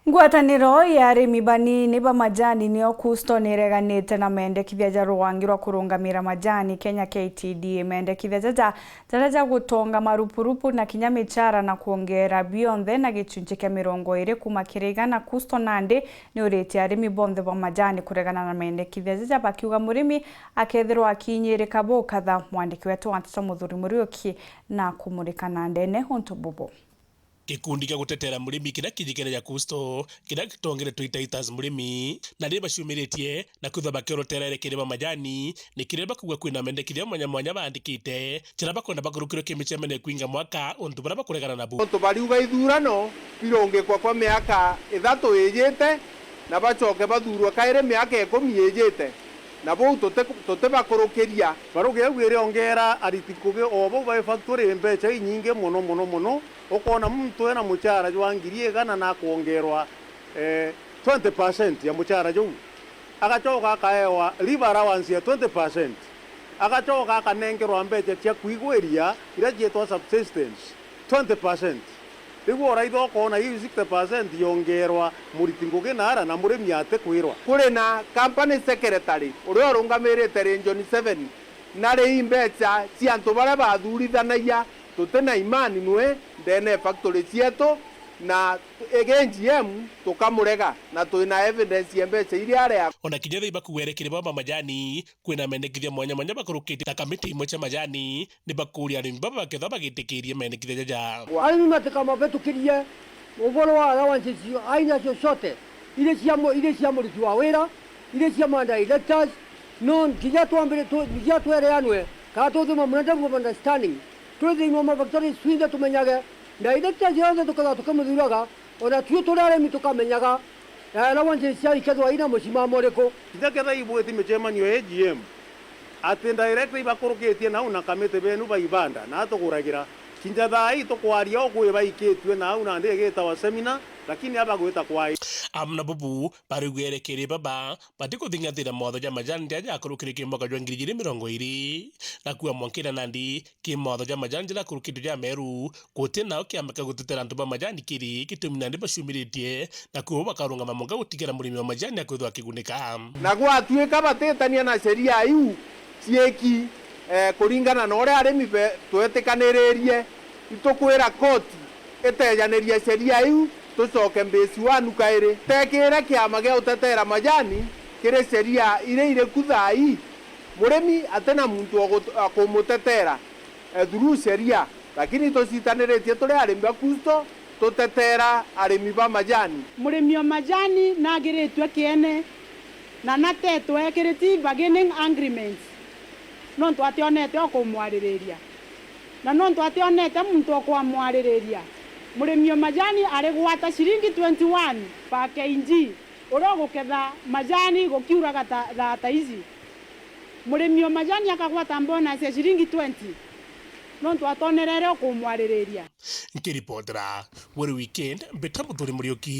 Ngwataniro ya arimi banini ba majani niyo Kusto nireganite na mendekithia ja rwangi rwa kurungamira majani Kenya KTD mendekithia ja gutonga marupurupu na kinya michara na kuongera bionthe na gicunje kia 20 kuma kirigana. Kusto Nandi ni uriti arimi bonthe ba majani kuregana na mendekithia ja bakiuga murimi akethirwa akinyirika bo kadha. Mwandiki wetu Antisa Muthuri Muriuki na kumurika Nandi ne honto bubo. Gikundi gya gutetera murimi kira kijikere ya Kusto kira kitongere Twitter murimi na riba ciumiritie na kutha bakirotera kirima majani ni kireba kugwa kwina mendekithia mwanya bandikite kiraba kwenda bakurukiro kimicemene kwinga mwaka untu bara bakuregana nabo untu bariuga ithurano bironge kwa miaka 3 yejete na bacoke bathurwa kaire miaka 10 yejete na bo tote bakurukiria baruge agwire ongera aritikuge obo ba factory mbecha nyinge muno ukona mtu ena muchara jwa ngiri gana na kuongerwa 20% ya muchara juu agachoka akaewa liver allowance ya 20% agachoka akanengerwa mbecha cia kuigweria ira jietwa subsistence 20%. Rigo raitho kona hii 60% yongerwa muritinguge nara na murimi ate kwirwa kuri na company secretary uri orungamirite region 7 nari mbecha cia antu bara bathurithanagia tutena imani nwe ndene factory cietu na GM tukamurega na tuina evidence ya mbecha iria aria ona kinya theiba kuwerekire baba majani kwina mendekithia mwanya bakurukite ta kamiti imwe cia majani ni bakuria arimi baba baketha bagitikirie mendekithia jaja arimi matikama betukirie uboro wa allowance aina chochote ile cia muriti wa wira ile cia manda electors non kinya tuambire kinya twereanwe ka tuthuma memorandum of understanding tuthima mafactory swinde tumenyage na electors yothe tukamuthuraga ona tuo turaremi tukamenyaga allowance cia ikethwa ina mucimamo riku kinya ibweti micemanio ya GM ati director ibakurukitie na una kamite benu baibanda na tuguragira kinja thai tukwaria okwe baiketwe na una ndegeta wa seminar lakini aba gweta kwai amna bubu barugwerekere baba batiko thingathira motho ja majani ja kurukire kimboga jwa 2020 na kuwa mwankira Nandi kimotho ja majani ja kurukire ja meru kote nao kiamaka gutetera ntuba majani kiri kitumi Nandi bacumiritie na kuwa bakarunga mamonga gutigera murimi wa majani akwithwa kigunika na gwatuika batetania na sheria iu cieki kuringana na ore arimi twetikaniririe itukwira koti etejaniria sheria iu tucoke mbesi wanu kairi tekire kiama gia utetera majani kire sheria ire kuthai murimi atena muntu akumutetera through sheria lakini tucitaniritie turi arimi ba Kusto tutetera arimi ba majani murimi wa majani nagiritwe kiene na natetwe kiriti bargaining agreements non twationete okumwaririria na non twationete muntu okwamwaririria murimi wa majani ari gwata shilingi 21 pa kg uro guketha majani gukiura gata ici murimi wa majani akagwata bonus ya shilingi 20 non twatonerere okumwaririria nkiripotera wori weekend betamu turi Muriuki.